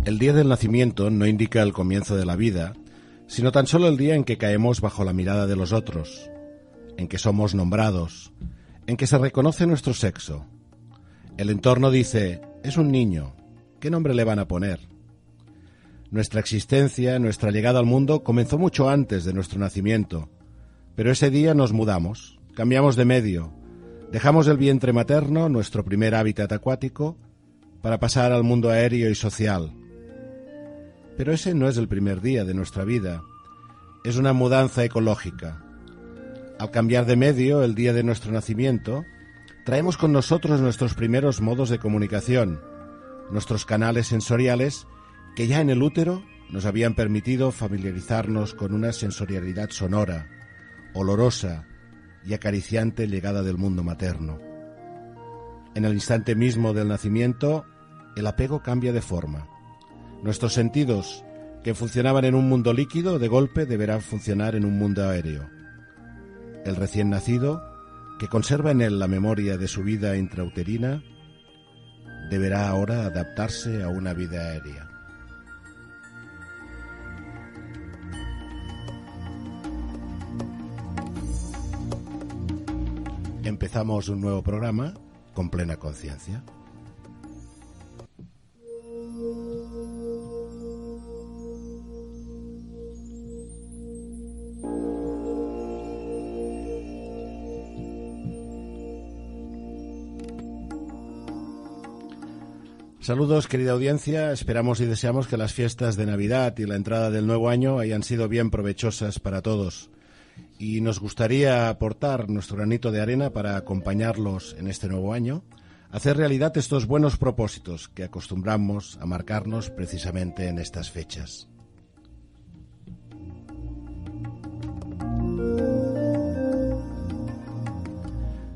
El día del nacimiento no indica el comienzo de la vida, sino tan solo el día en que caemos bajo la mirada de los otros, en que somos nombrados, en que se reconoce nuestro sexo. El entorno dice, es un niño, ¿qué nombre le van a poner? Nuestra existencia, nuestra llegada al mundo comenzó mucho antes de nuestro nacimiento, pero ese día nos mudamos, cambiamos de medio, dejamos el vientre materno, nuestro primer hábitat acuático, para pasar al mundo aéreo y social. Pero ese no es el primer día de nuestra vida, es una mudanza ecológica. Al cambiar de medio, el día de nuestro nacimiento, traemos con nosotros nuestros primeros modos de comunicación, nuestros canales sensoriales que ya en el útero nos habían permitido familiarizarnos con una sensorialidad sonora, olorosa y acariciante llegada del mundo materno. En el instante mismo del nacimiento, el apego cambia de forma. Nuestros sentidos, que funcionaban en un mundo líquido, de golpe deberán funcionar en un mundo aéreo. El recién nacido, que conserva en él la memoria de su vida intrauterina, deberá ahora adaptarse a una vida aérea. Empezamos un nuevo programa con plena conciencia. Saludos, querida audiencia. Esperamos y deseamos que las fiestas de Navidad y la entrada del nuevo año hayan sido bien provechosas para todos. Y nos gustaría aportar nuestro granito de arena para acompañarlos en este nuevo año, hacer realidad estos buenos propósitos que acostumbramos a marcarnos precisamente en estas fechas.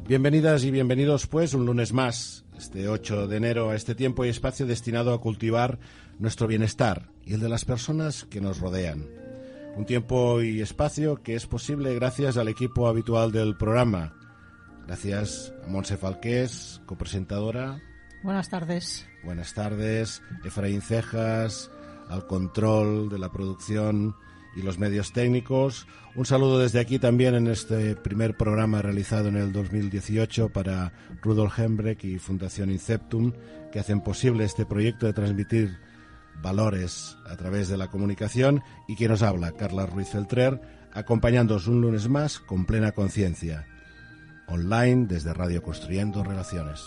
Bienvenidas y bienvenidos, pues, un lunes más, este 8 de enero, a este tiempo y espacio destinado a cultivar nuestro bienestar y el de las personas que nos rodean. Un tiempo y espacio que es posible gracias al equipo habitual del programa. Gracias a Montse Falqués, copresentadora. Buenas tardes. Buenas tardes. Efraín Cejas, al control de la producción y los medios técnicos. Un saludo desde aquí también en este primer programa realizado en el 2018 para Rudolf Hembrecht y Fundación Inceptum, que hacen posible este proyecto de transmitir valores a través de la comunicación, y quien nos habla, Carla Ruiz Feltrer, acompañándoos un lunes más con plena conciencia, online desde Radio Construyendo Relaciones.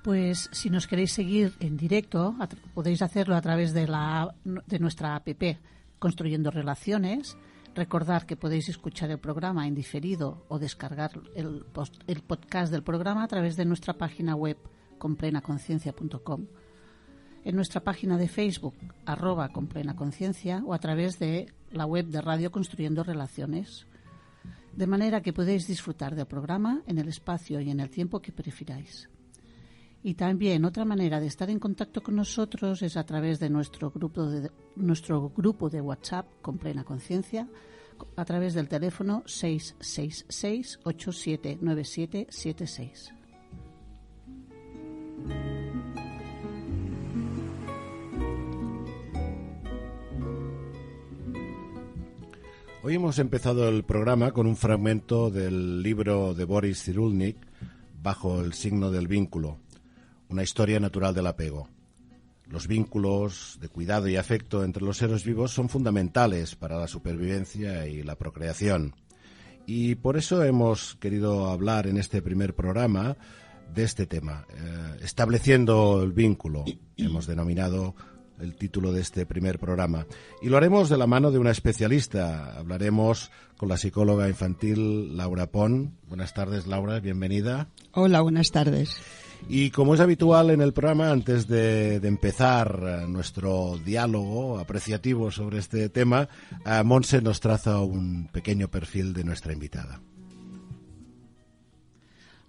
Pues si nos queréis seguir en directo, podéis hacerlo a través de nuestra app Construyendo Relaciones. Recordad que podéis escuchar el programa en diferido o descargar el podcast del programa a través de nuestra página web complenaconciencia.com, en nuestra página de Facebook @complenaconciencia o a través de la web de Radio Construyendo Relaciones, de manera que podéis disfrutar del programa en el espacio y en el tiempo que prefiráis. Y también otra manera de estar en contacto con nosotros es a través de nuestro grupo de WhatsApp con Plena Conciencia, a través del teléfono 666-879776. Hoy hemos empezado el programa con un fragmento del libro de Boris Cyrulnik, Bajo el signo del vínculo, una historia natural del apego. Los vínculos de cuidado y afecto entre los seres vivos son fundamentales para la supervivencia y la procreación. Y por eso hemos querido hablar en este primer programa de este tema, estableciendo el vínculo, hemos denominado el título de este primer programa. Y lo haremos de la mano de una especialista. Hablaremos con la psicóloga infantil Laura Pon. Buenas tardes, Laura, bienvenida. Hola, buenas tardes. Y como es habitual en el programa, antes de empezar nuestro diálogo apreciativo sobre este tema, Montse nos traza un pequeño perfil de nuestra invitada.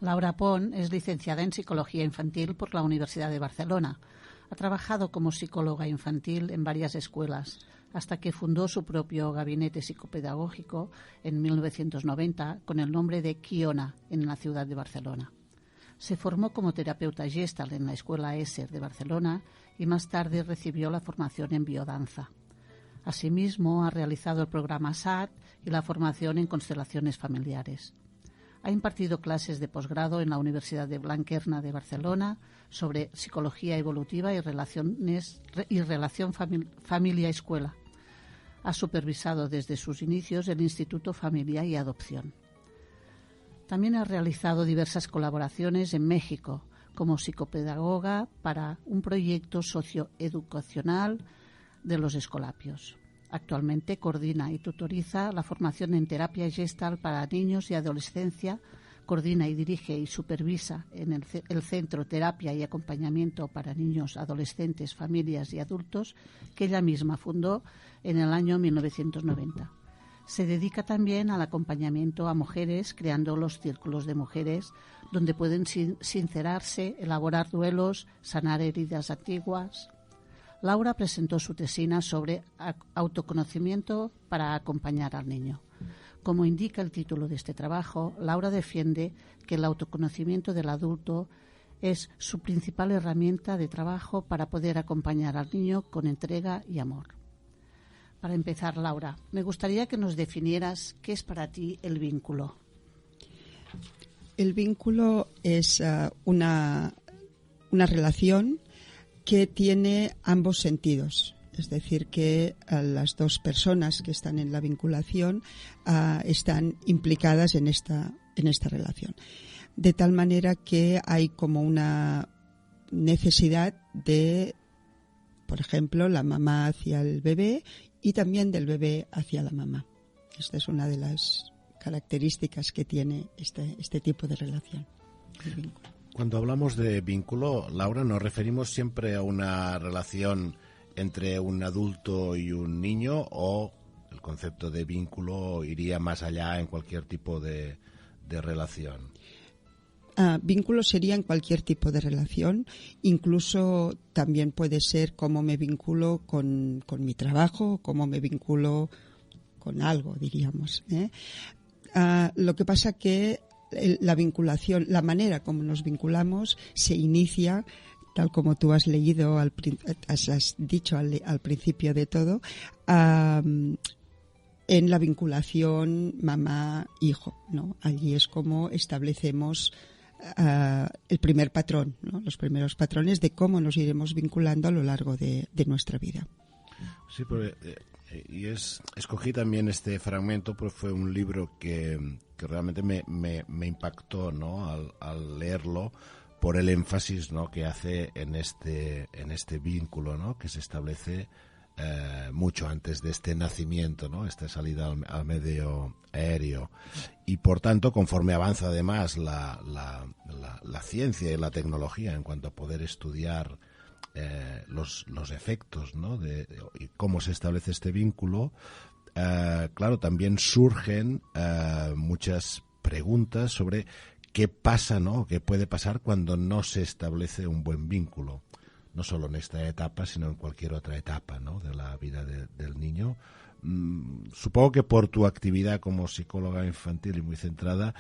Laura Pon es licenciada en Psicología Infantil por la Universidad de Barcelona. Ha trabajado como psicóloga infantil en varias escuelas, hasta que fundó su propio gabinete psicopedagógico en 1990 con el nombre de Kiona en la ciudad de Barcelona. Se formó como terapeuta Gestalt en la Escuela ESSER de Barcelona y más tarde recibió la formación en biodanza. Asimismo, ha realizado el programa SAT y la formación en constelaciones familiares. Ha impartido clases de posgrado en la Universidad de Blanquerna de Barcelona sobre psicología evolutiva y relación familia-escuela. Ha supervisado desde sus inicios el Instituto Familia y Adopción. También ha realizado diversas colaboraciones en México como psicopedagoga para un proyecto socioeducacional de los Escolapios. Actualmente coordina y tutoriza la formación en terapia Gestalt para niños y adolescencia, coordina y dirige y supervisa en el Centro Terapia y Acompañamiento para Niños, Adolescentes, Familias y Adultos, que ella misma fundó en el año 1990. Se dedica también al acompañamiento a mujeres, creando los círculos de mujeres, donde pueden sincerarse, elaborar duelos, sanar heridas antiguas. Laura presentó su tesina sobre autoconocimiento para acompañar al niño. Como indica el título de este trabajo, Laura defiende que el autoconocimiento del adulto es su principal herramienta de trabajo para poder acompañar al niño con entrega y amor. Para empezar, Laura, me gustaría que nos definieras qué es para ti el vínculo. El vínculo es una relación que tiene ambos sentidos. Es decir, que las dos personas que están en la vinculación están implicadas en esta relación. De tal manera que hay como una necesidad de, por ejemplo, la mamá hacia el bebé y también del bebé hacia la mamá. Esta es una de las características que tiene este tipo de relación, el vínculo. Cuando hablamos de vínculo, Laura, nos referimos siempre a una relación entre un adulto y un niño, o el concepto de vínculo iría más allá en cualquier tipo de relación. Vínculo sería en cualquier tipo de relación, incluso también puede ser cómo me vinculo con mi trabajo, cómo me vinculo con algo, diríamos. Lo que pasa que la vinculación, la manera como nos vinculamos se inicia, tal como tú has leído, has dicho al principio de todo, en la vinculación mamá-hijo, ¿no? Allí es como establecemos el primer patrón, ¿no? Los primeros patrones de cómo nos iremos vinculando a lo largo de nuestra vida. Sí, escogí también este fragmento, pues fue un libro que realmente me impactó, ¿no? al leerlo, por el énfasis, ¿no? que hace en este vínculo, ¿no? que se establece mucho antes de este nacimiento, ¿no? esta salida al medio aéreo. Y por tanto, conforme avanza además la ciencia y la tecnología en cuanto a poder estudiar los efectos, ¿no? y cómo se establece este vínculo, claro, también surgen muchas preguntas sobre qué pasa, ¿no? qué puede pasar cuando no se establece un buen vínculo, no solo en esta etapa, sino en cualquier otra etapa, ¿no? de la vida del niño. Supongo que por tu actividad como psicóloga infantil y muy centrada,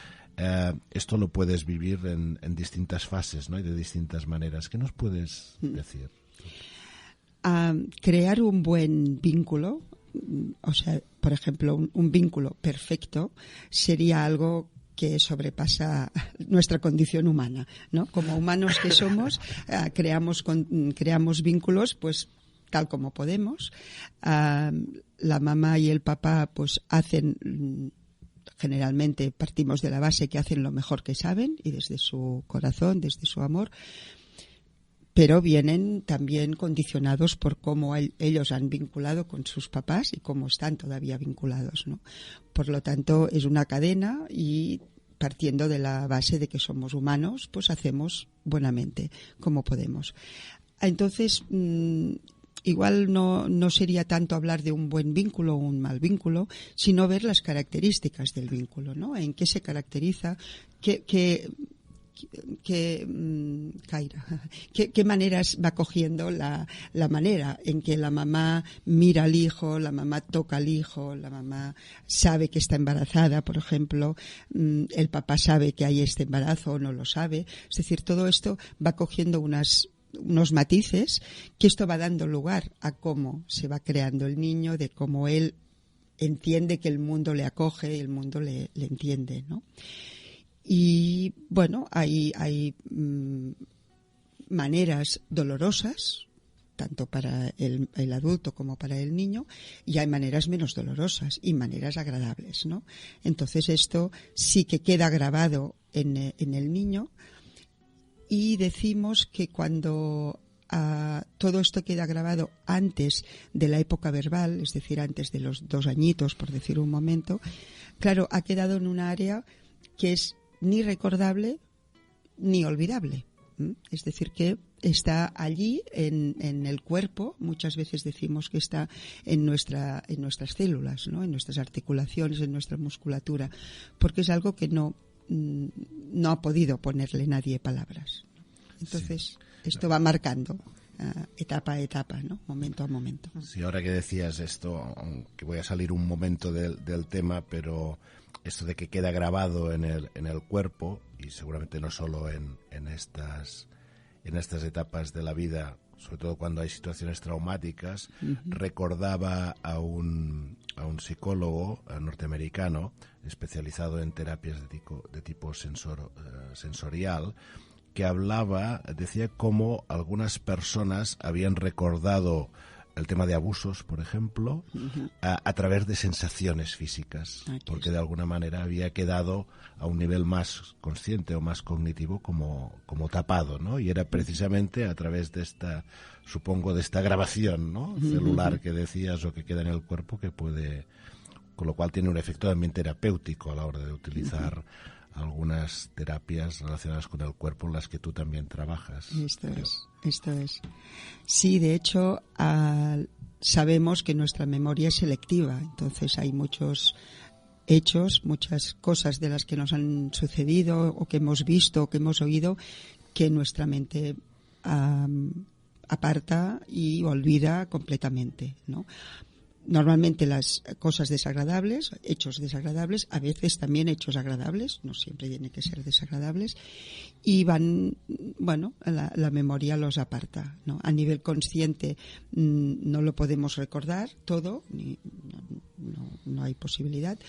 esto lo puedes vivir en distintas fases, ¿no? y de distintas maneras. ¿Qué nos puedes decir? Crear un buen vínculo, o sea, por ejemplo, un vínculo perfecto sería algo que sobrepasa nuestra condición humana, ¿no? Como humanos que somos, creamos vínculos, pues tal como podemos. La mamá y el papá, pues generalmente partimos de la base que hacen lo mejor que saben y desde su corazón, desde su amor, pero vienen también condicionados por cómo ellos han vinculado con sus papás y cómo están todavía vinculados, ¿no? Por lo tanto, es una cadena y partiendo de la base de que somos humanos, pues hacemos buenamente como podemos. Entonces, igual no sería tanto hablar de un buen vínculo o un mal vínculo, sino ver las características del vínculo, ¿no? En qué se caracteriza, qué qué maneras va cogiendo la manera en que la mamá mira al hijo, la mamá toca al hijo, la mamá sabe que está embarazada, por ejemplo, el papá sabe que hay este embarazo o no lo sabe. Es decir, todo esto va cogiendo unos matices, que esto va dando lugar a cómo se va creando el niño, de cómo él entiende que el mundo le acoge y el mundo le entiende, ¿no? Y bueno, hay maneras dolorosas, tanto para el adulto como para el niño, y hay maneras menos dolorosas y maneras agradables, ¿no? Entonces esto sí que queda grabado en el niño, y decimos que cuando todo esto queda grabado antes de la época verbal, es decir, antes de los 2 añitos, por decir un momento, claro, ha quedado en un área que es ni recordable ni olvidable. Es decir, que está allí en el cuerpo. Muchas veces decimos que está en nuestras células, ¿no? En nuestras articulaciones, en nuestra musculatura, porque es algo que no ha podido ponerle nadie palabras. Entonces, esto va marcando etapa a etapa, ¿no? Momento a momento. Sí, ahora que decías esto, que voy a salir un momento del tema, pero esto de que queda grabado en el cuerpo, y seguramente no solo en estas etapas de la vida, sobre todo cuando hay situaciones traumáticas. Recordaba a un psicólogo norteamericano especializado en terapias de tipo sensorial, que decía cómo algunas personas habían recordado el tema de abusos, por ejemplo, a través de sensaciones físicas, porque de alguna manera había quedado a un nivel más consciente o más cognitivo como tapado, ¿no? Y era precisamente a través de esta grabación, ¿no? Celular que decías, o que queda en el cuerpo, que puede, con lo cual tiene un efecto también terapéutico a la hora de utilizar algunas terapias relacionadas con el cuerpo, en las que tú también trabajas. Esto es. Sí, de hecho, sabemos que nuestra memoria es selectiva, entonces hay muchos hechos, muchas cosas de las que nos han sucedido, o que hemos visto, o que hemos oído, que nuestra mente aparta y olvida completamente, ¿no? Normalmente las cosas desagradables, hechos desagradables, a veces también hechos agradables, no siempre tiene que ser desagradables, y la memoria los aparta, ¿no? A nivel consciente no lo podemos recordar todo, no hay posibilidad,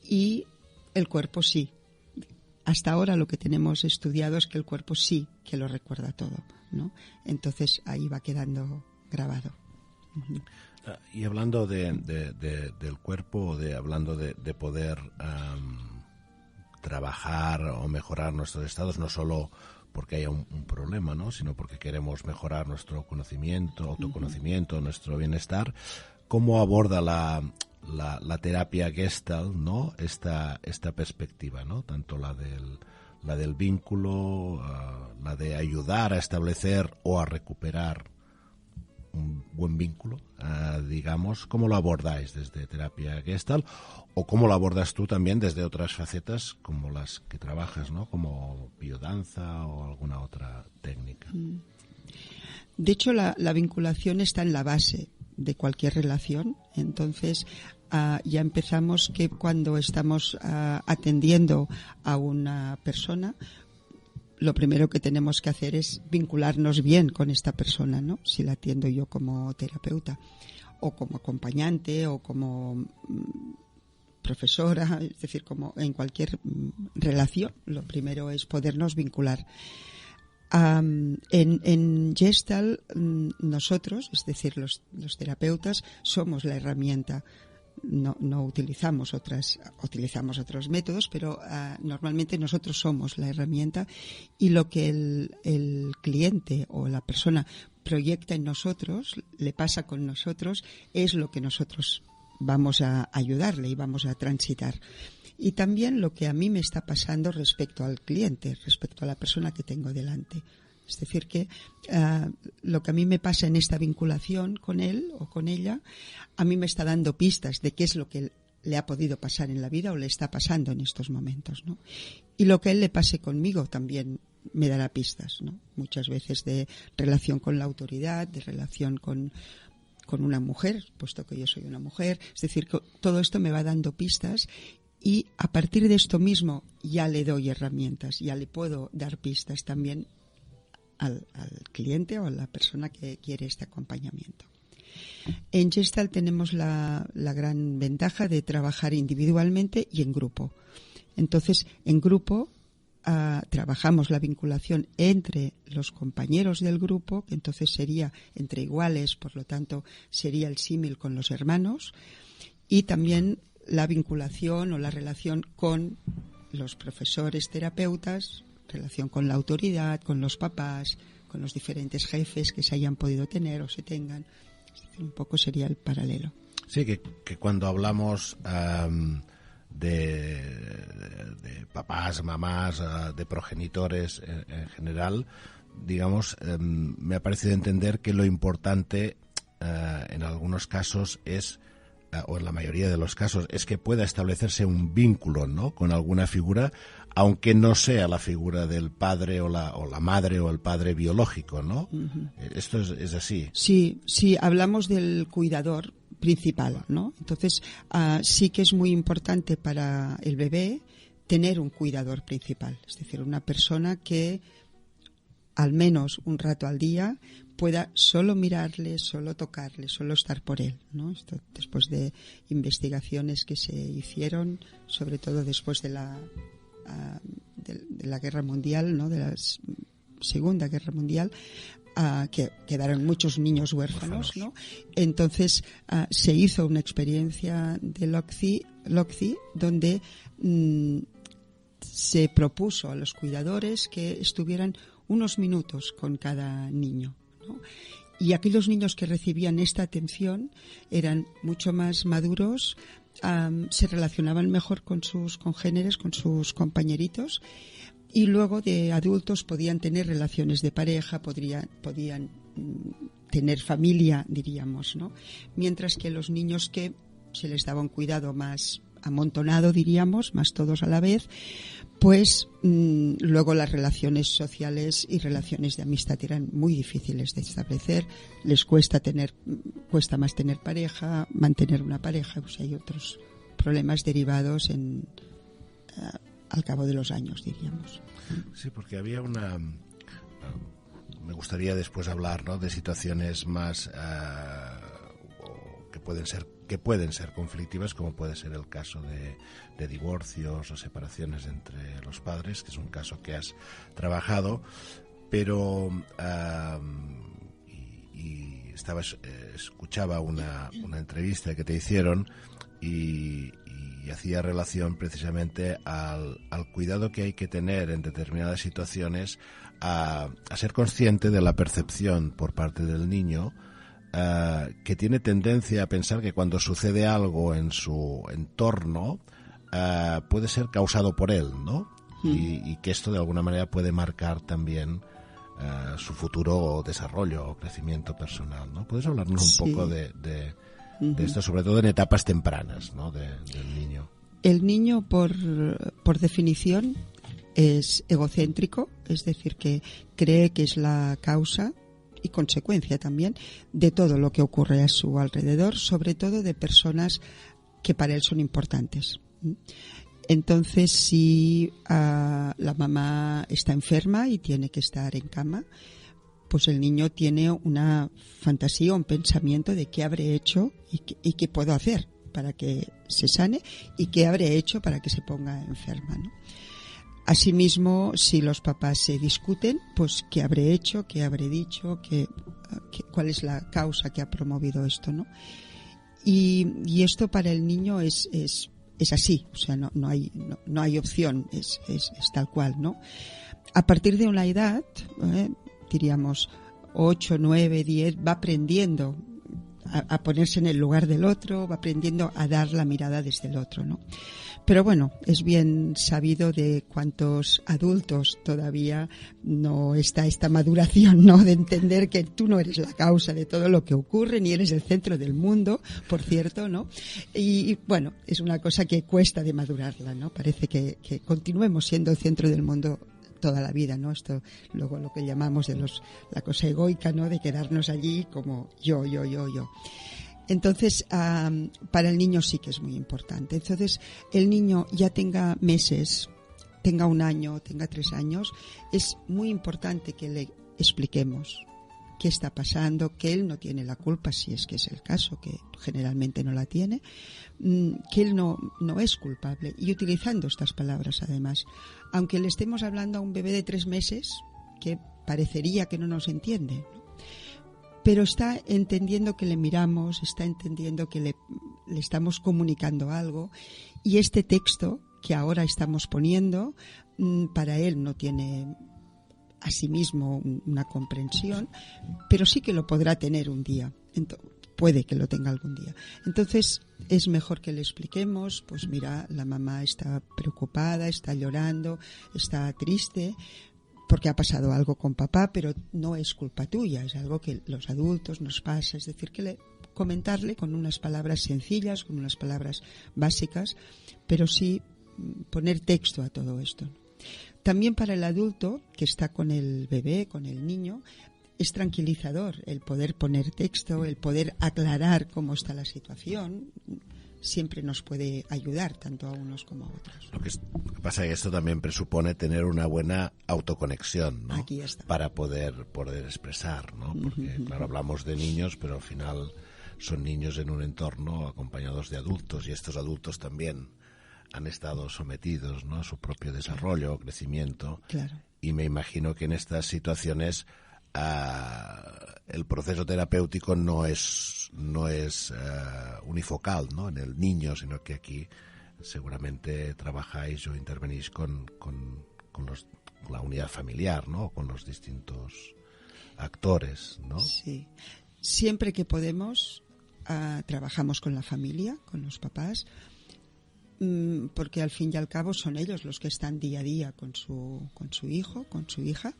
y el cuerpo sí. Hasta ahora lo que tenemos estudiado es que el cuerpo sí que lo recuerda todo, ¿no? Entonces ahí va quedando grabado. Y hablando del cuerpo, hablando de poder trabajar o mejorar nuestros estados, no solo porque haya un problema, ¿no? Sino porque queremos mejorar nuestro conocimiento, autoconocimiento, nuestro bienestar, ¿cómo aborda la terapia Gestalt, ¿no? Esta perspectiva, ¿no? Tanto la del vínculo, la de ayudar a establecer o a recuperar un buen vínculo, digamos. ¿Cómo lo abordáis desde terapia Gestalt, o cómo lo abordas tú también desde otras facetas como las que trabajas, ¿no? Como biodanza o alguna otra técnica? De hecho, la vinculación está en la base de cualquier relación. Entonces ya empezamos que cuando estamos atendiendo a una persona, lo primero que tenemos que hacer es vincularnos bien con esta persona, ¿no? Si la atiendo yo como terapeuta, o como acompañante, o como profesora, es decir, como en cualquier relación, lo primero es podernos vincular. En Gestalt, nosotros, es decir, los terapeutas, somos la herramienta. No utilizamos utilizamos otros métodos, pero normalmente nosotros somos la herramienta, y lo que el cliente o la persona proyecta en nosotros, le pasa con nosotros, es lo que nosotros vamos a ayudarle y vamos a transitar. Y también lo que a mí me está pasando respecto al cliente, respecto a la persona que tengo delante. Es decir, que lo que a mí me pasa en esta vinculación con él o con ella, a mí me está dando pistas de qué es lo que le ha podido pasar en la vida o le está pasando en estos momentos, ¿no? Y lo que él le pase conmigo también me dará pistas, ¿no? Muchas veces de relación con la autoridad, de relación con una mujer, puesto que yo soy una mujer. Es decir, que todo esto me va dando pistas y a partir de esto mismo ya le doy herramientas, ya le puedo dar pistas también al cliente o a la persona que quiere este acompañamiento. En Gestalt tenemos la gran ventaja de trabajar individualmente y en grupo. Entonces, en grupo trabajamos la vinculación entre los compañeros del grupo, que entonces sería entre iguales, por lo tanto sería el símil con los hermanos, y también la vinculación o la relación con los profesores terapeutas, relación con la autoridad, con los papás, con los diferentes jefes que se hayan podido tener o se tengan. Es decir, un poco sería el paralelo. Sí, que cuando hablamos de papás, mamás, de progenitores en general, digamos, me ha parecido entender que lo importante en algunos casos es, o en la mayoría de los casos, es que pueda establecerse un vínculo, ¿no?, con alguna figura, aunque no sea la figura del padre o la madre o el padre biológico, ¿no? Uh-huh. Esto es así. Sí, hablamos del cuidador principal, ¿no? Entonces, sí que es muy importante para el bebé tener un cuidador principal, es decir, una persona que al menos un rato al día pueda solo mirarle, solo tocarle, solo estar por él, ¿no? Esto después de investigaciones que se hicieron, sobre todo después de la Guerra Mundial, ¿no?, de la Segunda Guerra Mundial, que quedaron muchos niños huérfanos, ¿no? Entonces se hizo una experiencia de Lockheed donde se propuso a los cuidadores que estuvieran unos minutos con cada niño, ¿no? Y aquellos niños que recibían esta atención eran mucho más maduros, se relacionaban mejor con sus congéneres, con sus compañeritos, y luego de adultos podían tener relaciones de pareja, podían tener familia, diríamos, ¿no? Mientras que los niños que se les daba un cuidado más amontonado, diríamos, más todos a la vez, pues luego las relaciones sociales y relaciones de amistad eran muy difíciles de establecer, les cuesta más tener pareja, mantener una pareja, pues hay otros problemas derivados al cabo de los años, diríamos. Sí, porque había me gustaría después hablar, ¿no?, de situaciones más que pueden ser conflictivas, como puede ser el caso de divorcios o separaciones entre los padres, que es un caso que has trabajado, pero escuchaba una entrevista que te hicieron y hacía relación precisamente al cuidado que hay que tener en determinadas situaciones, a ser consciente de la percepción por parte del niño, que tiene tendencia a pensar que cuando sucede algo en su entorno puede ser causado por él, ¿no? Y que esto de alguna manera puede marcar también su futuro desarrollo o crecimiento personal, ¿no? ¿Puedes hablarnos un poco de esto, sobre todo en etapas tempranas, ¿no?, del niño? El niño, por definición, es egocéntrico, es decir, que cree que es la causa y consecuencia también de todo lo que ocurre a su alrededor, sobre todo de personas que para él son importantes. Entonces, si la mamá está enferma y tiene que estar en cama, pues el niño tiene una fantasía, un pensamiento de qué habré hecho y qué puedo hacer para que se sane y qué habré hecho para que se ponga enferma, ¿no? Asimismo, si los papás se discuten, pues qué habré hecho, qué habré dicho, cuál es la causa que ha promovido esto, ¿no? Y esto para el niño es así, o sea, no hay opción, es tal cual, ¿no? A partir de una edad, diríamos 8, 9, 10, va aprendiendo a ponerse en el lugar del otro, va aprendiendo a dar la mirada desde el otro, ¿no? Pero bueno, es bien sabido de cuántos adultos todavía no está esta maduración, ¿no? De entender que tú no eres la causa de todo lo que ocurre, ni eres el centro del mundo, por cierto, ¿no? Y bueno, es una cosa que cuesta de madurarla, ¿no? Parece que continuemos siendo el centro del mundo toda la vida, ¿no? Esto luego lo que llamamos de la cosa egoica, ¿no? De quedarnos allí como yo. Entonces, para el niño sí que es muy importante. Entonces, el niño ya tenga meses, tenga 1 año, tenga 3 años, es muy importante que le expliquemos qué está pasando, que él no tiene la culpa, si es que es el caso, que generalmente no la tiene, que él no es culpable. Y utilizando estas palabras, además, aunque le estemos hablando a un bebé de 3 meses, que parecería que no nos entiende, ¿no? Pero está entendiendo que le miramos, está entendiendo que le estamos comunicando algo, y este texto que ahora estamos poniendo, para él no tiene a sí mismo una comprensión, pero sí que lo podrá tener un día. Puede que lo tenga algún día. Entonces es mejor que le expliquemos, pues mira, la mamá está preocupada, está llorando, está triste, porque ha pasado algo con papá, pero no es culpa tuya, es algo que los adultos nos pasa. Es decir, que comentarle con unas palabras sencillas, con unas palabras básicas, pero sí poner texto a todo esto. También para el adulto que está con el bebé, con el niño, es tranquilizador el poder poner texto, el poder aclarar cómo está la situación. Siempre nos puede ayudar tanto a unos como a otros. Lo que pasa es que esto también presupone tener una buena autoconexión, ¿no? Aquí está. Para poder expresar, ¿no? Porque, claro, hablamos de niños, pero al final son niños en un entorno acompañados de adultos, y estos adultos también han estado sometidos, ¿no?, a su propio desarrollo, crecimiento. Claro. Y me imagino que en estas situaciones el proceso terapéutico no es unifocal, ¿no?, en el niño, sino que aquí seguramente trabajáis o intervenís con la unidad familiar, ¿no?, con los distintos actores, ¿no? Sí. Siempre que podemos trabajamos con la familia, con los papás, porque al fin y al cabo son ellos los que están día a día con su hijo, con su hija,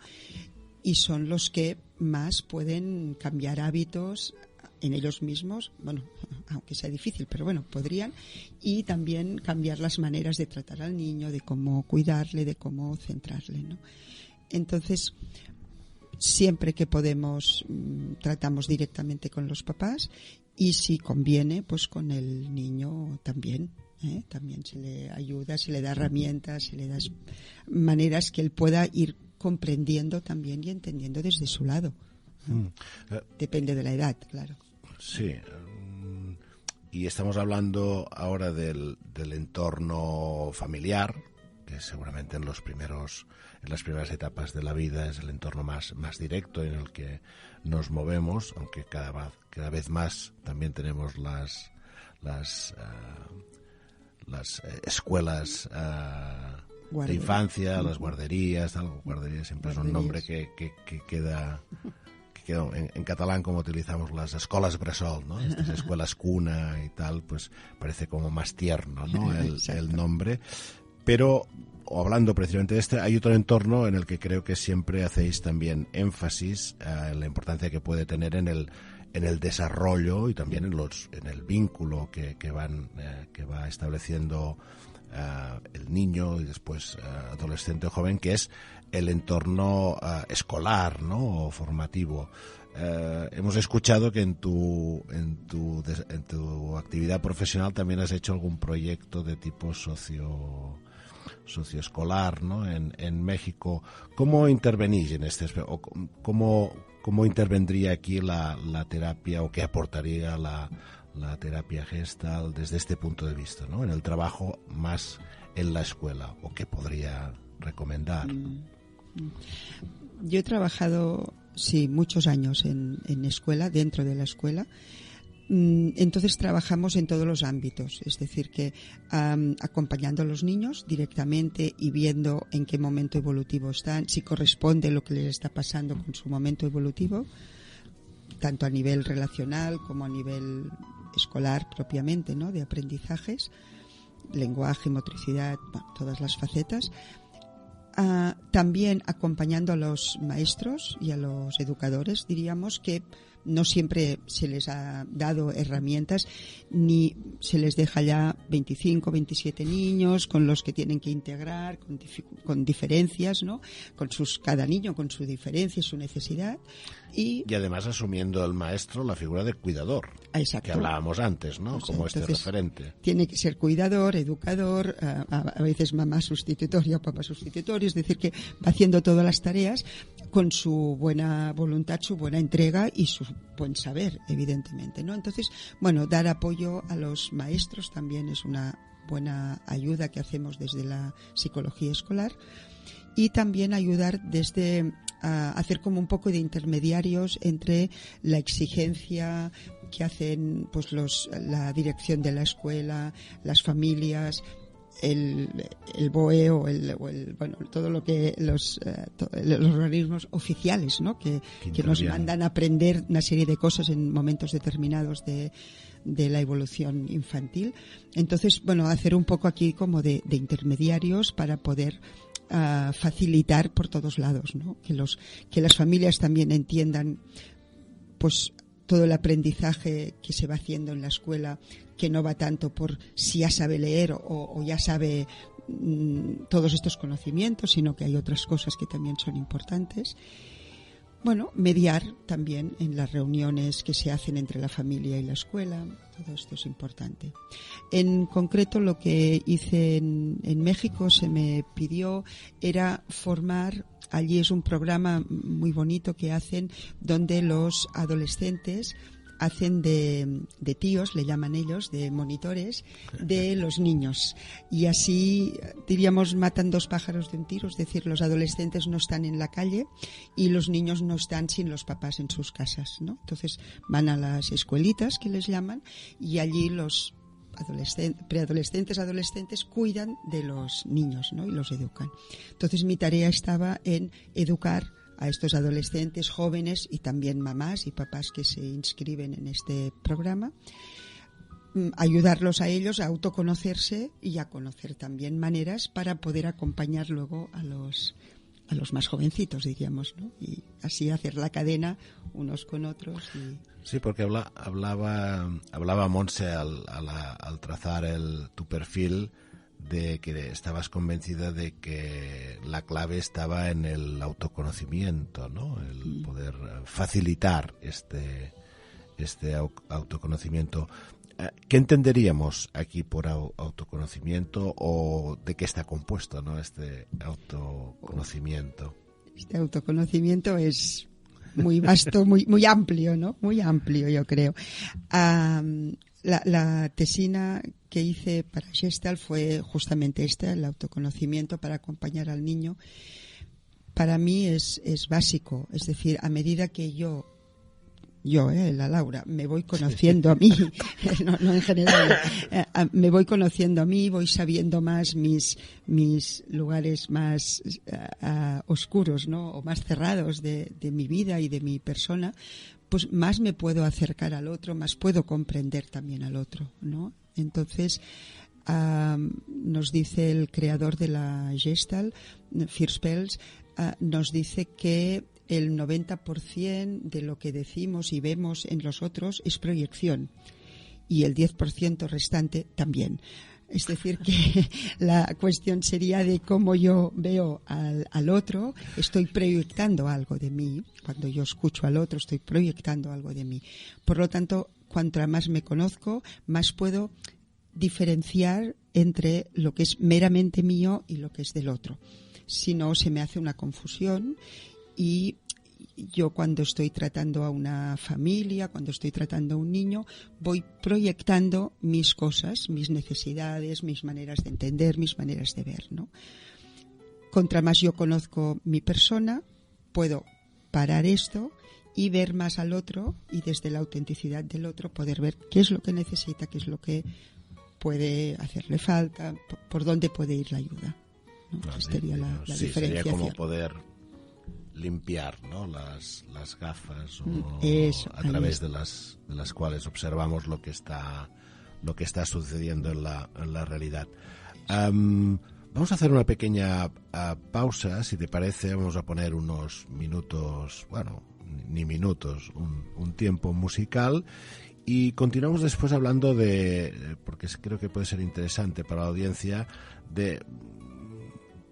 y son los que más pueden cambiar hábitos en ellos mismos, bueno, aunque sea difícil, pero bueno, podrían, y también cambiar las maneras de tratar al niño, de cómo cuidarle, de cómo centrarle, ¿no? Entonces, siempre que podemos, tratamos directamente con los papás, y si conviene, pues con el niño también. También se le ayuda, se le da herramientas, se le da maneras que él pueda ir comprendiendo también y entendiendo desde su lado. Depende de la edad, claro. Sí. Y estamos hablando ahora del entorno familiar, que seguramente en las primeras etapas de la vida es el entorno más directo en el que nos movemos, aunque cada vez más también tenemos las escuelas de infancia, las guarderías. Guarderías siempre es un nombre que queda en catalán, como utilizamos las escolas bressol, ¿no? Estas escuelas cuna y tal, pues parece como más tierno, ¿no?, el nombre. Pero, hablando precisamente de este, hay otro entorno en el que creo que siempre hacéis también énfasis en la importancia que puede tener en el desarrollo y también en el vínculo que va estableciendo el niño y después adolescente o joven, que es el entorno escolar, ¿no?, o formativo. Hemos escuchado que en tu actividad profesional también has hecho algún proyecto de tipo socioescolar, ¿no?, en México. ¿Cómo intervenís en este aspecto? ¿Cómo intervendría aquí la terapia, o qué aportaría la terapia Gestalt desde este punto de vista, ¿no?, en el trabajo más en la escuela, o qué podría recomendar? Yo he trabajado, sí, muchos años en escuela, dentro de la escuela. Entonces trabajamos en todos los ámbitos, es decir, que acompañando a los niños directamente y viendo en qué momento evolutivo están, si corresponde lo que les está pasando con su momento evolutivo. tanto a nivel relacional como a nivel escolar propiamente, ¿no? De aprendizajes, lenguaje, motricidad, bueno, todas las facetas. También acompañando a los maestros y a los educadores, diríamos que no siempre se les ha dado herramientas, ni se les deja ya 25, 27 niños con los que tienen que integrar, con diferencias, ¿no? Cada niño con su diferencia y su necesidad. Y además asumiendo el maestro la figura de cuidador, exacto, que hablábamos antes, ¿no? Pues como entonces, referente. Tiene que ser cuidador, educador, a veces mamá sustitutoria o papá sustitutorio, es decir, que va haciendo todas las tareas con su buena voluntad, su buena entrega y su buen saber, evidentemente, ¿no? Entonces, bueno, dar apoyo a los maestros también es una buena ayuda que hacemos desde la psicología escolar, y también ayudar desde hacer como un poco de intermediarios entre la exigencia que hacen pues la dirección de la escuela, las familias, el BOE o bueno, todo lo que los organismos oficiales, ¿no? que nos mandan a aprender una serie de cosas en momentos determinados de la evolución infantil. Entonces, bueno, hacer un poco aquí como de intermediarios para poder facilitar por todos lados, ¿no? Que las familias también entiendan pues todo el aprendizaje que se va haciendo en la escuela, que no va tanto por si ya sabe leer o ya sabe todos estos conocimientos, sino que hay otras cosas que también son importantes. Bueno, mediar también en las reuniones que se hacen entre la familia y la escuela, todo esto es importante. En concreto, lo que hice en México, se me pidió, era formar. Allí es un programa muy bonito que hacen, donde los adolescentes hacen de tíos, le llaman ellos, de monitores de los niños. Y así, diríamos, matan dos pájaros de un tiro, es decir, los adolescentes no están en la calle y los niños no están sin los papás en sus casas, ¿no? Entonces van a las escuelitas, que les llaman, y allí los preadolescentes, adolescentes cuidan de los niños, ¿no? Y los educan. Entonces mi tarea estaba en educar a estos adolescentes jóvenes y también mamás y papás que se inscriben en este programa, ayudarlos a ellos a autoconocerse y a conocer también maneras para poder acompañar luego a los más jovencitos, diríamos, ¿no? Y así hacer la cadena unos con otros. Sí, porque hablaba Montse al trazar tu perfil, de que estabas convencida de que la clave estaba en el autoconocimiento, ¿no? El poder facilitar este autoconocimiento. ¿Qué entenderíamos aquí por autoconocimiento, o de qué está compuesto, ¿no? Este autoconocimiento? Este autoconocimiento es muy vasto, muy amplio, ¿no? Muy amplio, yo creo. La tesina que hice para Gestalt fue justamente el autoconocimiento para acompañar al niño. Para mí es básico, es decir, a medida que yo, la Laura, me voy conociendo a mí, no en general, me voy conociendo a mí, voy sabiendo más mis lugares más oscuros, ¿no? O más cerrados de mi vida y de mi persona, pues más me puedo acercar al otro, más puedo comprender también al otro, ¿no? Entonces, nos dice el creador de la Gestalt, Firspels, nos dice que el 90% de lo que decimos y vemos en los otros es proyección, y el 10% restante también. Es decir, que la cuestión sería de cómo yo veo al otro. Estoy proyectando algo de mí. Cuando yo escucho al otro, estoy proyectando algo de mí. Por lo tanto, cuanto más me conozco, más puedo diferenciar entre lo que es meramente mío y lo que es del otro. Si no, se me hace una confusión. Y yo, cuando estoy tratando a una familia, cuando estoy tratando a un niño, voy proyectando mis cosas, mis necesidades, mis maneras de entender, mis maneras de ver, ¿no? Contra más yo conozco mi persona, puedo parar esto y ver más al otro, y desde la autenticidad del otro poder ver qué es lo que necesita, qué es lo que puede hacerle falta, por dónde puede ir la ayuda, ¿no? Vale, Esta sería la sí, diferenciación. sería como poder limpiar, ¿no? las gafas o Eso, a través de las cuales observamos lo que está sucediendo en la realidad. Vamos a hacer una pequeña pausa, si te parece. Vamos a poner unos minutos, bueno, ni minutos, un tiempo musical, y continuamos después hablando porque creo que puede ser interesante para la audiencia, de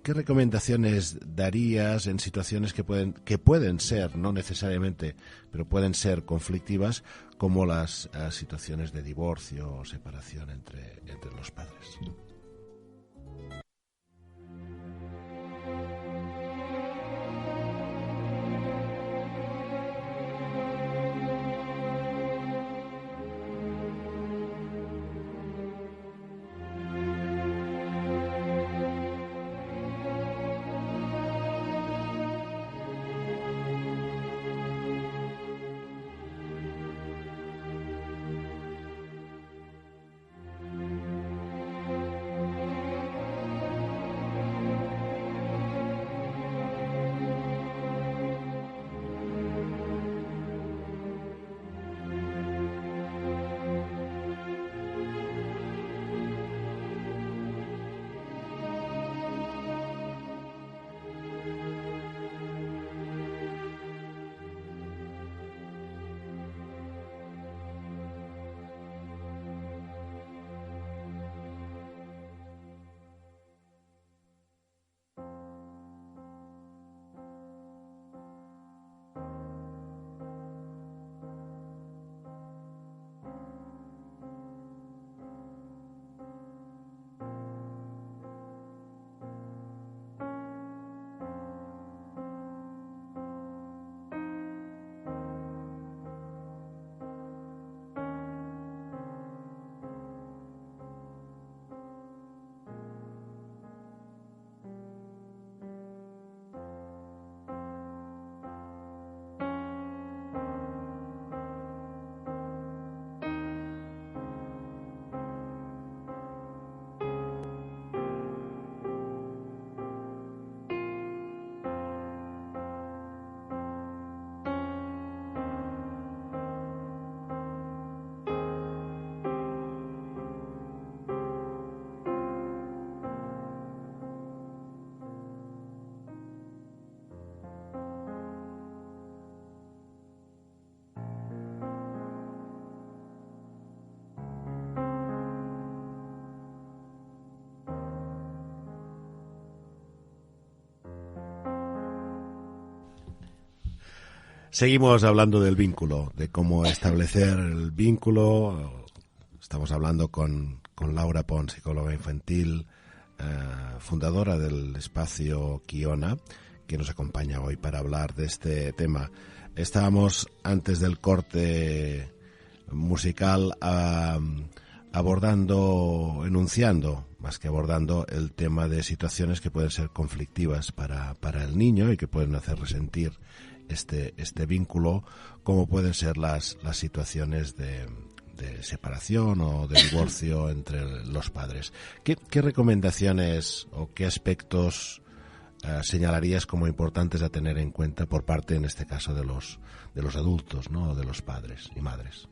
qué recomendaciones darías en situaciones que pueden ser, no necesariamente, pero pueden ser conflictivas, como las situaciones de divorcio o separación entre los padres. Seguimos hablando del vínculo, de cómo establecer el vínculo. Estamos hablando con Laura Pons, psicóloga infantil, fundadora del espacio Kiona, que nos acompaña hoy para hablar de este tema. Estábamos antes del corte musical enunciando, más que abordando, el tema de situaciones que pueden ser conflictivas para el niño y que pueden hacer resentir este vínculo, como pueden ser las situaciones de separación o de divorcio entre los padres. ¿Qué recomendaciones o qué aspectos señalarías como importantes a tener en cuenta por parte, en este caso, de los adultos, ¿no?, de los padres y madres?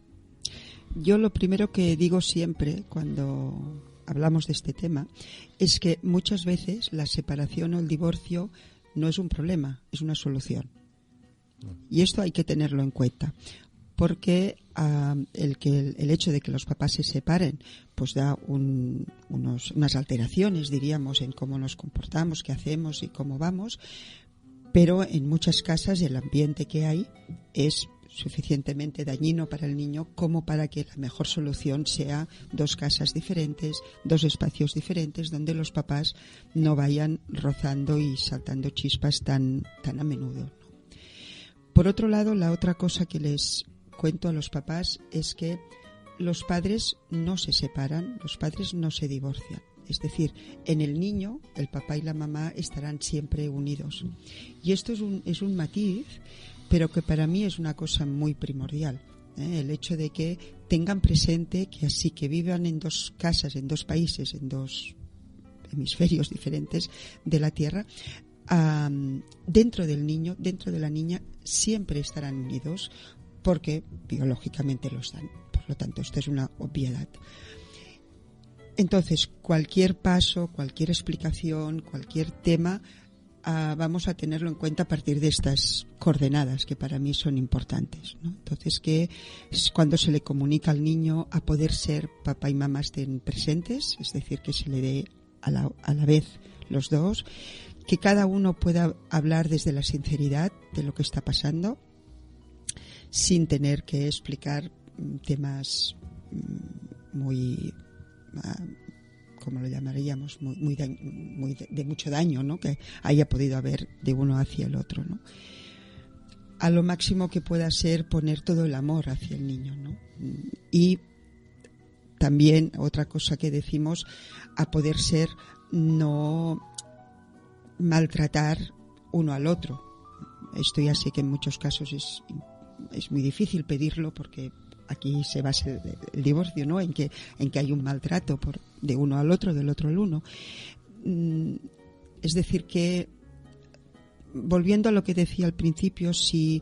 Yo lo primero que digo siempre cuando hablamos de este tema es que muchas veces la separación o el divorcio no es un problema, es una solución. Y esto hay que tenerlo en cuenta, porque el hecho de que los papás se separen pues da unas alteraciones, diríamos, en cómo nos comportamos, qué hacemos y cómo vamos, pero en muchas casas el ambiente que hay es suficientemente dañino para el niño como para que la mejor solución sea dos casas diferentes, dos espacios diferentes, donde los papás no vayan rozando y saltando chispas tan a menudo, ¿no? Por otro lado, la otra cosa que les cuento a los papás es que los padres no se separan, los padres no se divorcian. Es decir, en el niño, el papá y la mamá estarán siempre unidos. Y esto es un matiz, pero que para mí es una cosa muy primordial. El hecho de que tengan presente que así que vivan en dos casas, en dos países, en dos hemisferios diferentes de la Tierra, dentro del niño, dentro de la niña, siempre estarán unidos porque biológicamente lo están. Por lo tanto, esto es una obviedad. Entonces, cualquier paso, cualquier explicación, cualquier tema, vamos a tenerlo en cuenta a partir de estas coordenadas que para mí son importantes, ¿no? Entonces, que cuando se le comunica al niño, a poder ser papá y mamá estén presentes, es decir, que se le dé a la vez los dos, que cada uno pueda hablar desde la sinceridad de lo que está pasando, sin tener que explicar temas muy, ¿cómo lo llamaríamos? Muy de mucho daño, ¿no? Que haya podido haber de uno hacia el otro, ¿no? A lo máximo que pueda ser poner todo el amor hacia el niño, ¿no? Y también otra cosa que decimos, a poder ser no maltratar uno al otro. Esto ya sé que en muchos casos es muy difícil pedirlo porque aquí se basa el divorcio, ¿no? En que hay un maltrato de uno al otro, del otro al uno. Es decir que, volviendo a lo que decía al principio, si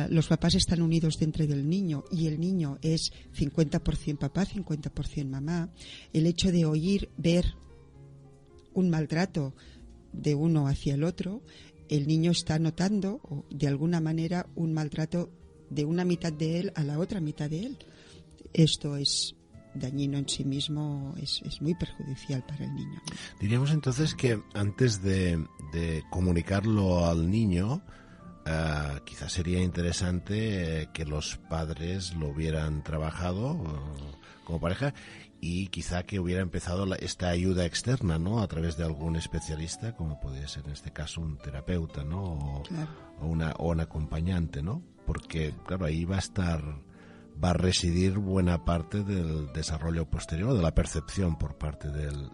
los papás están unidos dentro del niño y el niño es 50% papá, 50% mamá, el hecho de oír, ver un maltrato de uno hacia el otro, el niño está notando de alguna manera un maltrato de una mitad de él a la otra mitad de él. Esto es dañino en sí mismo, es muy perjudicial para el niño. Diríamos entonces que antes de comunicarlo al niño, quizás sería interesante que los padres lo hubieran trabajado como pareja y quizá que hubiera empezado esta ayuda externa, ¿no? A través de algún especialista, como podría ser en este caso un terapeuta, ¿no? Claro. o un acompañante, ¿no? Porque, claro, ahí va a residir buena parte del desarrollo posterior, de la percepción por parte del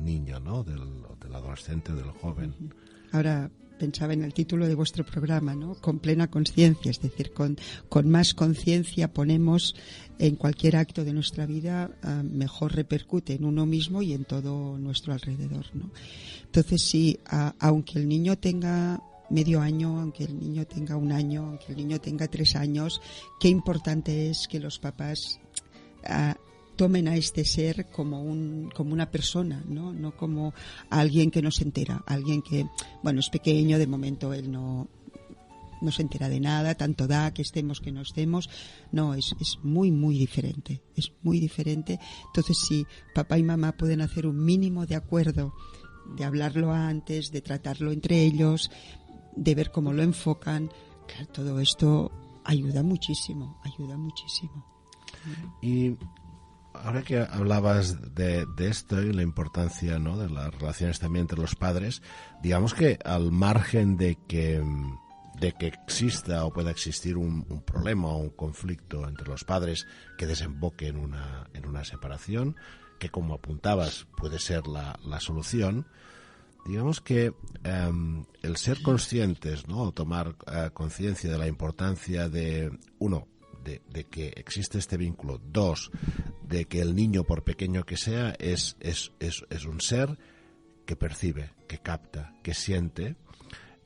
niño, ¿no? Del adolescente, del joven. Ahora pensaba en el título de vuestro programa, ¿no? Con plena conciencia, es decir, con más conciencia ponemos en cualquier acto de nuestra vida, mejor repercute en uno mismo y en todo nuestro alrededor, ¿no? Entonces sí, aunque el niño tenga medio año, aunque el niño tenga un año, aunque el niño tenga 3 años, qué importante es que los papás tomen a este ser como una persona, no como alguien que no se entera, alguien que, bueno, es pequeño, de momento él no se entera de nada, tanto da que estemos que no estemos. No, es muy, muy diferente, es muy diferente. Entonces, si papá y mamá pueden hacer un mínimo de acuerdo, de hablarlo antes, de tratarlo entre ellos, de ver cómo lo enfocan, claro, todo esto ayuda muchísimo, ayuda muchísimo. Y ahora que hablabas de esto y la importancia, ¿no?, de las relaciones también entre los padres, digamos que al margen de que exista o pueda existir un problema o un conflicto entre los padres que desemboque en una separación, que como apuntabas puede ser la solución, digamos que el ser conscientes, ¿no?, o tomar conciencia de la importancia de, uno, de que existe este vínculo, 2, de que el niño, por pequeño que sea, es un ser que percibe, que capta, que siente.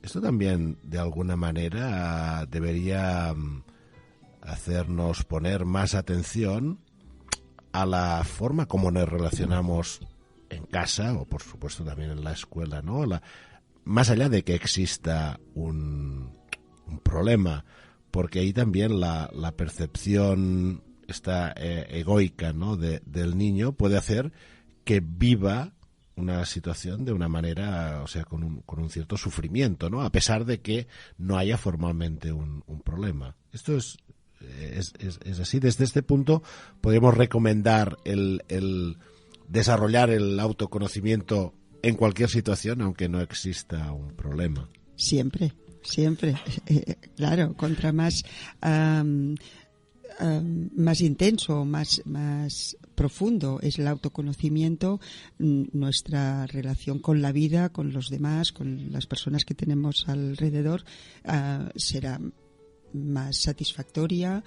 Esto también, de alguna manera, debería hacernos poner más atención a la forma como nos relacionamos en casa o, por supuesto, también en la escuela, ¿no? Más allá de que exista un problema, porque ahí también la percepción esta egoica, ¿no?, del niño puede hacer que viva una situación de una manera, o sea, con un cierto sufrimiento, ¿no?, a pesar de que no haya formalmente un problema. Esto es así. Desde este punto podemos recomendar el desarrollar el autoconocimiento en cualquier situación, aunque no exista un problema. Siempre. Claro, contra más intenso, más profundo es el autoconocimiento, nuestra relación con la vida, con los demás, con las personas que tenemos alrededor, será más satisfactoria,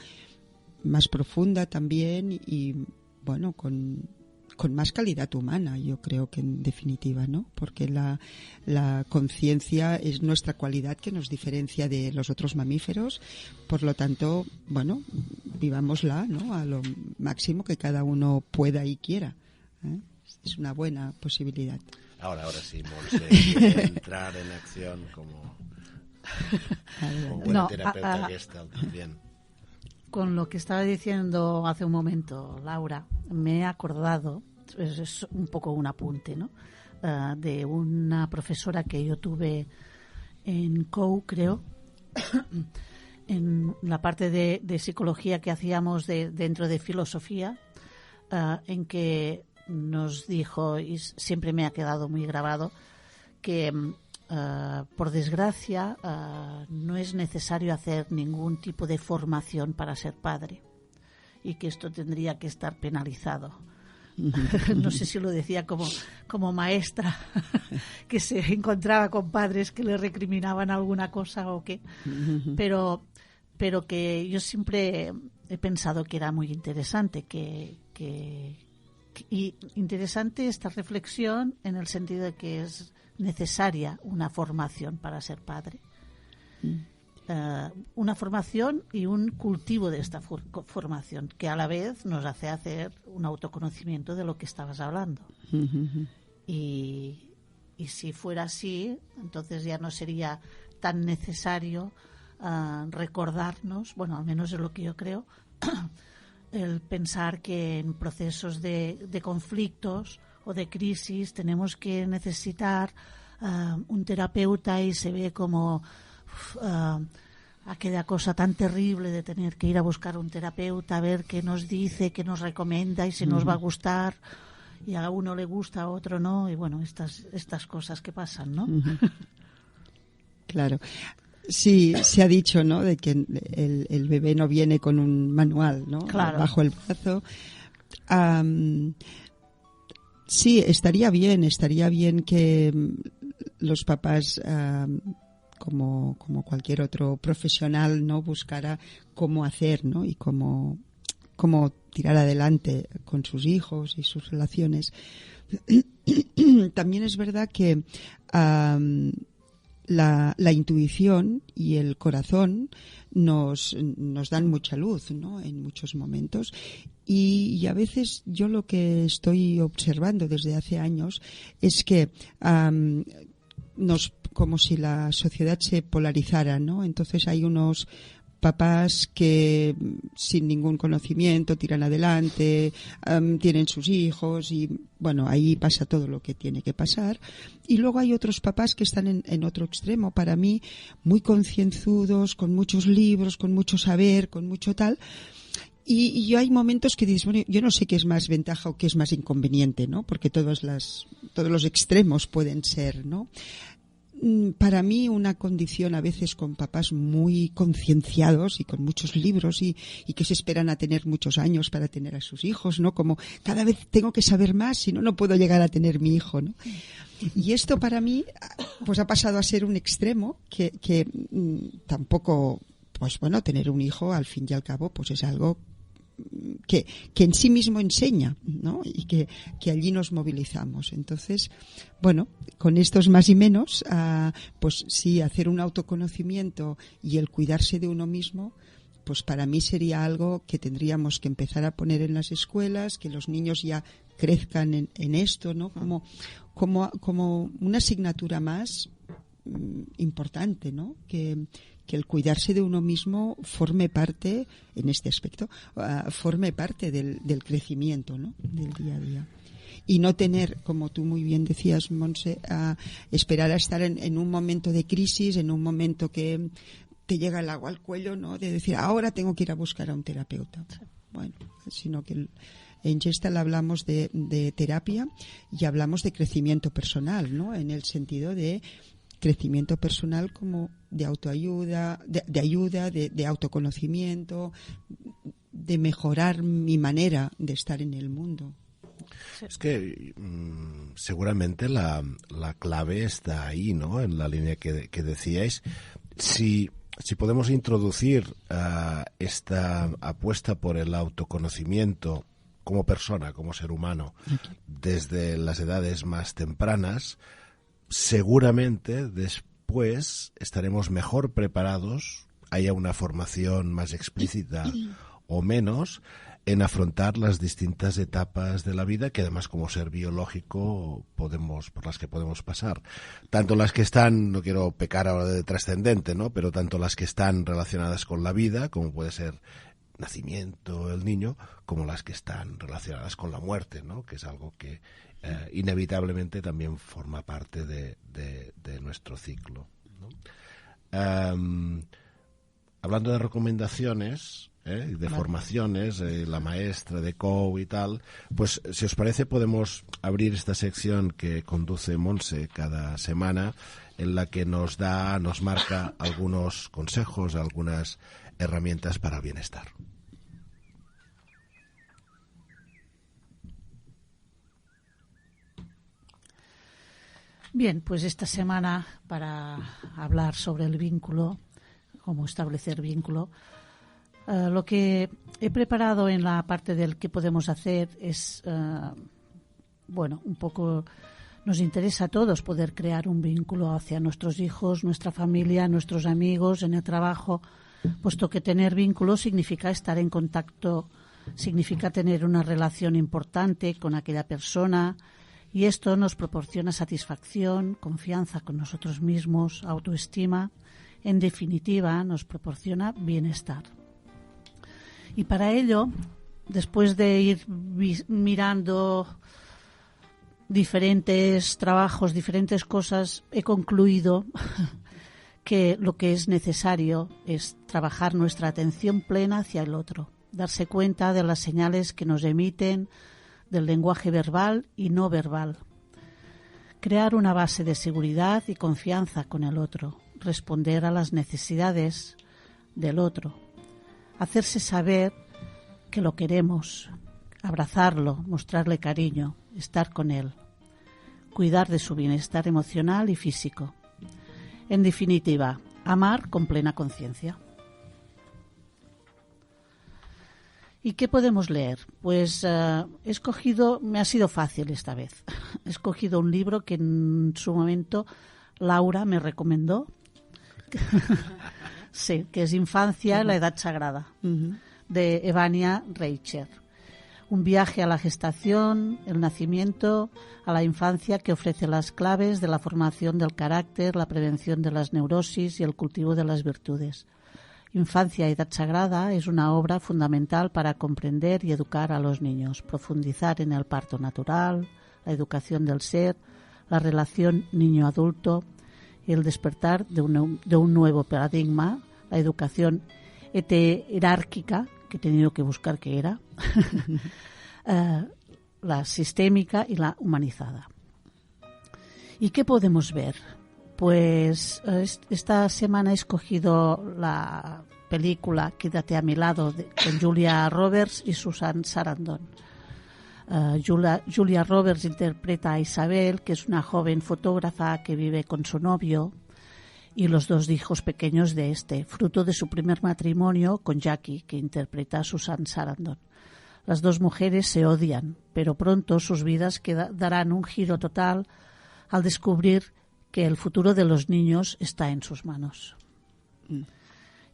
más profunda también y, bueno, con con más calidad humana, yo creo que en definitiva, ¿no? Porque la conciencia es nuestra cualidad que nos diferencia de los otros mamíferos. Por lo tanto, bueno, vivámosla, ¿no? A lo máximo que cada uno pueda y quiera, ¿eh? Es una buena posibilidad. Ahora sí, Montse quiere entrar en acción como buena terapeuta Gestalt también. Con lo que estaba diciendo hace un momento, Laura, me he acordado, es un poco un apunte, ¿no? De una profesora que yo tuve en COU, creo, en la parte de psicología que hacíamos dentro de filosofía, en que nos dijo, y siempre me ha quedado muy grabado, que por desgracia no es necesario hacer ningún tipo de formación para ser padre y que esto tendría que estar penalizado. No sé si lo decía como maestra que se encontraba con padres que le recriminaban alguna cosa o qué, pero que yo siempre he pensado que era muy interesante y interesante esta reflexión en el sentido de que es necesaria una formación para ser padre. Una formación y un cultivo de esta formación que a la vez nos hace hacer un autoconocimiento de lo que estabas hablando. Y si fuera así, entonces ya no sería tan necesario recordarnos, bueno, al menos es lo que yo creo, el pensar que en procesos de conflictos o de crisis tenemos que necesitar un terapeuta y se ve como aquella cosa tan terrible de tener que ir a buscar un terapeuta a ver qué nos dice, qué nos recomienda y si nos va a gustar, y a uno le gusta, a otro no, y bueno, estas cosas que pasan, ¿no? Claro. Sí, se ha dicho, ¿no?, de que el bebé no viene con un manual, ¿no?, claro, bajo el brazo. Sí, estaría bien que los papás, como cualquier otro profesional, no buscara cómo hacer, ¿no?, y cómo tirar adelante con sus hijos y sus relaciones. También es verdad que la intuición y el corazón nos dan mucha luz, ¿no?, en muchos momentos, y a veces yo lo que estoy observando desde hace años es que como si la sociedad se polarizara, ¿no? Entonces hay unos papás que sin ningún conocimiento tiran adelante, tienen sus hijos y bueno, ahí pasa todo lo que tiene que pasar. Y luego hay otros papás que están en otro extremo, para mí, muy concienzudos, con muchos libros, con mucho saber, con mucho tal. Y yo hay momentos que dices, bueno, yo no sé qué es más ventaja o qué es más inconveniente, ¿no? Porque todos los extremos pueden ser, ¿no? Para mí una condición a veces con papás muy concienciados y con muchos libros y que se esperan a tener muchos años para tener a sus hijos, ¿no? Como cada vez tengo que saber más, si no puedo llegar a tener mi hijo, ¿no? Y esto para mí pues ha pasado a ser un extremo que tampoco, pues bueno, tener un hijo al fin y al cabo pues es algo que en sí mismo enseña, ¿no? Y que allí nos movilizamos. Entonces, bueno, con estos más y menos, pues sí, hacer un autoconocimiento y el cuidarse de uno mismo, pues para mí sería algo que tendríamos que empezar a poner en las escuelas, que los niños ya crezcan en esto, ¿no? Como una asignatura más importante, ¿no? Que el cuidarse de uno mismo forme parte, en este aspecto, forme parte del crecimiento, ¿no?, del día a día. Y no tener, como tú muy bien decías, Montse, esperar a estar en un momento de crisis, en un momento que te llega el agua al cuello, ¿no?, de decir, ahora tengo que ir a buscar a un terapeuta. Bueno, sino que en Gestalt hablamos de terapia y hablamos de crecimiento personal, ¿no?, en el sentido de crecimiento personal como de autoayuda, de ayuda, de autoconocimiento, de mejorar mi manera de estar en el mundo. Es que seguramente la clave está ahí, ¿no?, en la línea que decíais. Si podemos introducir esta apuesta por el autoconocimiento como persona, como ser humano, desde las edades más tempranas, seguramente después estaremos mejor preparados, haya una formación más explícita o menos, en afrontar las distintas etapas de la vida que además como ser biológico por las que podemos pasar. Tanto las que están, no quiero pecar ahora de trascendente, ¿no? Pero tanto las que están relacionadas con la vida, como puede ser nacimiento, el niño, como las que están relacionadas con la muerte, ¿no? Que es algo que inevitablemente también forma parte de nuestro ciclo, ¿no? Hablando de recomendaciones, de formaciones, la maestra de COU y tal, pues si os parece podemos abrir esta sección que conduce Montse cada semana, en la que nos marca algunos consejos, algunas herramientas para el bienestar. Bien, pues esta semana, para hablar sobre el vínculo, cómo establecer vínculo, lo que he preparado en la parte del qué podemos hacer es, un poco nos interesa a todos poder crear un vínculo hacia nuestros hijos, nuestra familia, nuestros amigos, en el trabajo, puesto que tener vínculo significa estar en contacto, significa tener una relación importante con aquella persona, y esto nos proporciona satisfacción, confianza con nosotros mismos, autoestima, en definitiva nos proporciona bienestar. Y para ello, después de ir mirando diferentes trabajos, diferentes cosas, he concluido que lo que es necesario es trabajar nuestra atención plena hacia el otro, darse cuenta de las señales que nos emiten, del lenguaje verbal y no verbal, crear una base de seguridad y confianza con el otro, responder a las necesidades del otro, hacerse saber que lo queremos, abrazarlo, mostrarle cariño, estar con él, cuidar de su bienestar emocional y físico. En definitiva, amar con plena conciencia. ¿Y qué podemos leer? Pues me ha sido fácil esta vez. He escogido un libro que en su momento Laura me recomendó. Sí, que es Infancia en la Edad Sagrada, de Evania Reicher. Un viaje a la gestación, el nacimiento, a la infancia, que ofrece las claves de la formación del carácter, la prevención de las neurosis y el cultivo de las virtudes. Infancia y Edad Sagrada es una obra fundamental para comprender y educar a los niños, profundizar en el parto natural, la educación del ser, la relación niño-adulto y el despertar de un nuevo paradigma, la educación heterárquica, que he tenido que buscar qué era, la sistémica y la humanizada. ¿Y qué podemos ver? Pues esta semana he escogido la película Quédate a mi lado con Julia Roberts y Susan Sarandon. Julia Roberts interpreta a Isabel, que es una joven fotógrafa que vive con su novio y los dos hijos pequeños de este, fruto de su primer matrimonio con Jackie, que interpreta a Susan Sarandon. Las dos mujeres se odian, pero pronto sus vidas darán un giro total al descubrir que el futuro de los niños está en sus manos.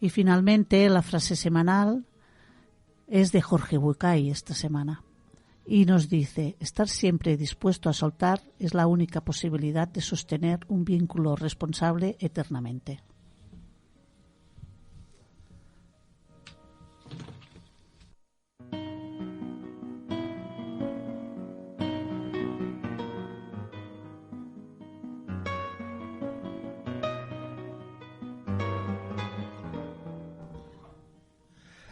Y finalmente, la frase semanal es de Jorge Bucay esta semana. Y nos dice, estar siempre dispuesto a soltar es la única posibilidad de sostener un vínculo responsable eternamente.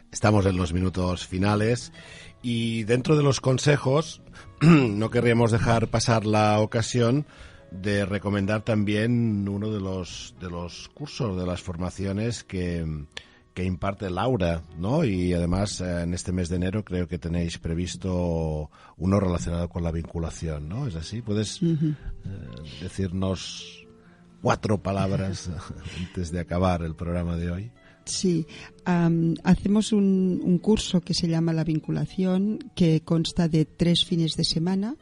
Estamos en los minutos finales y dentro de los consejos no querríamos dejar pasar la ocasión de recomendar también uno de los cursos, de las formaciones que imparte Laura, ¿no? Y además en este mes de enero creo que tenéis previsto uno relacionado con la vinculación, ¿no? ¿Es así? ¿Puedes decirnos 4 palabras antes de acabar el programa de hoy? Sí, hacemos un curso que se llama La Vinculación, que consta de 3 fines de semana,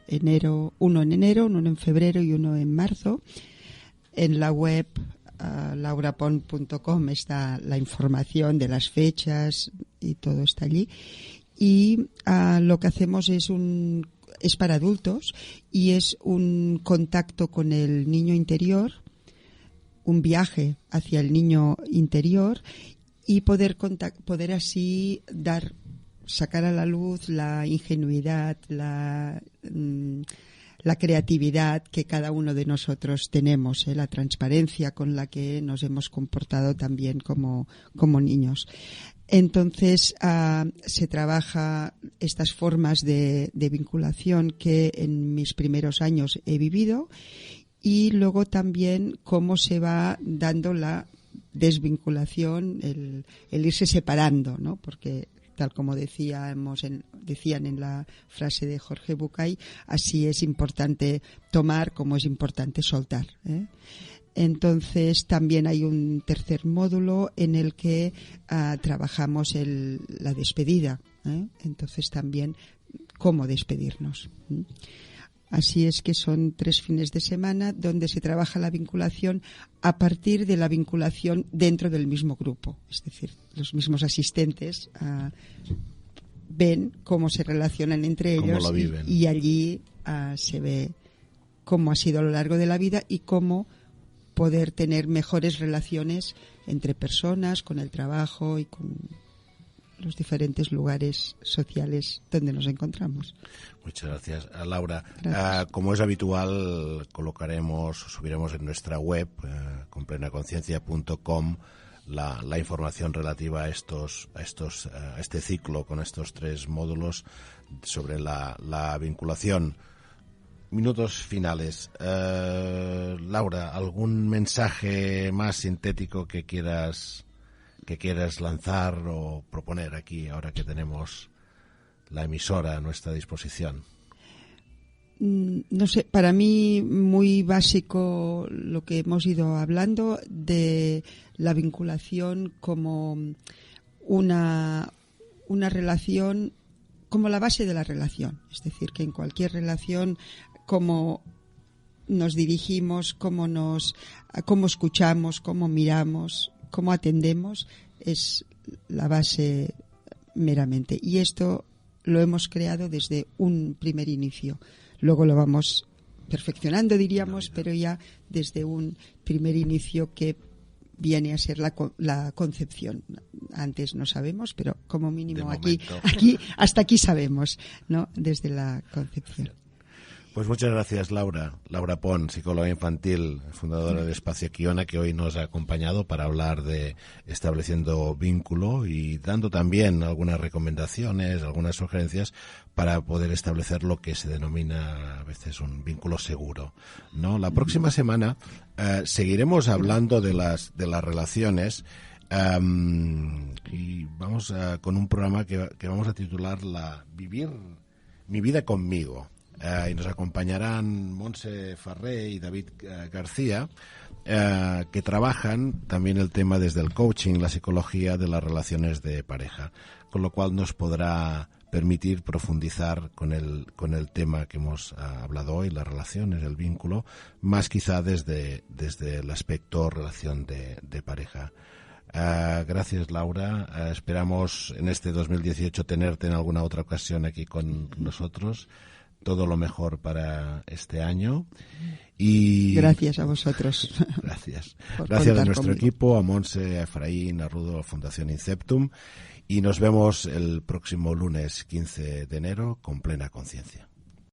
uno en enero, uno en febrero y uno en marzo. En la web laurapon.com está la información de las fechas y todo está allí. Y lo que hacemos es para adultos y es un contacto con el niño interior, un viaje hacia el niño interior y poder así sacar a la luz la ingenuidad, la creatividad que cada uno de nosotros tenemos, la transparencia con la que nos hemos comportado también como niños. Entonces se trabaja estas formas de vinculación que en mis primeros años he vivido y luego también cómo se va dando la desvinculación, el irse separando, ¿no? Porque tal como decían en la frase de Jorge Bucay, así es importante tomar como es importante soltar, ¿eh? Entonces también hay un tercer módulo en el que trabajamos la despedida, ¿eh? Entonces también cómo despedirnos, ¿eh? Así es que son 3 fines de semana donde se trabaja la vinculación a partir de la vinculación dentro del mismo grupo. Es decir, los mismos asistentes ven cómo se relacionan entre ellos y allí se ve cómo ha sido a lo largo de la vida y cómo poder tener mejores relaciones entre personas, con el trabajo y con los diferentes lugares sociales donde nos encontramos. Muchas gracias, Laura. Gracias. Como es habitual, subiremos en nuestra web, complenaconciencia.com, la información relativa a este ciclo con estos 3 módulos sobre la vinculación. Minutos finales. Laura, ¿algún mensaje más sintético que quieras lanzar o proponer aquí, ahora que tenemos la emisora a nuestra disposición? No sé, para mí muy básico lo que hemos ido hablando de la vinculación como una relación, como la base de la relación. Es decir, que en cualquier relación, cómo nos dirigimos, cómo escuchamos, cómo miramos, cómo atendemos, es la base meramente. Y esto lo hemos creado desde un primer inicio. Luego lo vamos perfeccionando, diríamos, pero ya desde un primer inicio que viene a ser la concepción. Antes no sabemos, pero como mínimo hasta aquí sabemos, ¿no? Desde la concepción. Pues muchas gracias, Laura. Laura Pon, psicóloga infantil, fundadora de Espacio Kiona, que hoy nos ha acompañado para hablar de estableciendo vínculo y dando también algunas recomendaciones, algunas sugerencias para poder establecer lo que se denomina a veces un vínculo seguro, ¿no? La próxima semana seguiremos hablando de las relaciones y vamos con un programa que vamos a titular Vivir mi vida conmigo. Y nos acompañarán Montse Farré y David García, que trabajan también el tema desde el coaching, la psicología de las relaciones de pareja, con lo cual nos podrá permitir profundizar con el tema que hemos hablado hoy, las relaciones, el vínculo, más quizá desde el aspecto relación de pareja. Gracias, Laura. Esperamos en este 2018 tenerte en alguna otra ocasión aquí con nosotros. Todo lo mejor para este año. Y gracias a vosotros. Gracias. Gracias a nuestro equipo, a Montse, a Efraín, a Rudo, a Fundación Inceptum. Y nos vemos el próximo lunes 15 de enero con Plena Conciencia.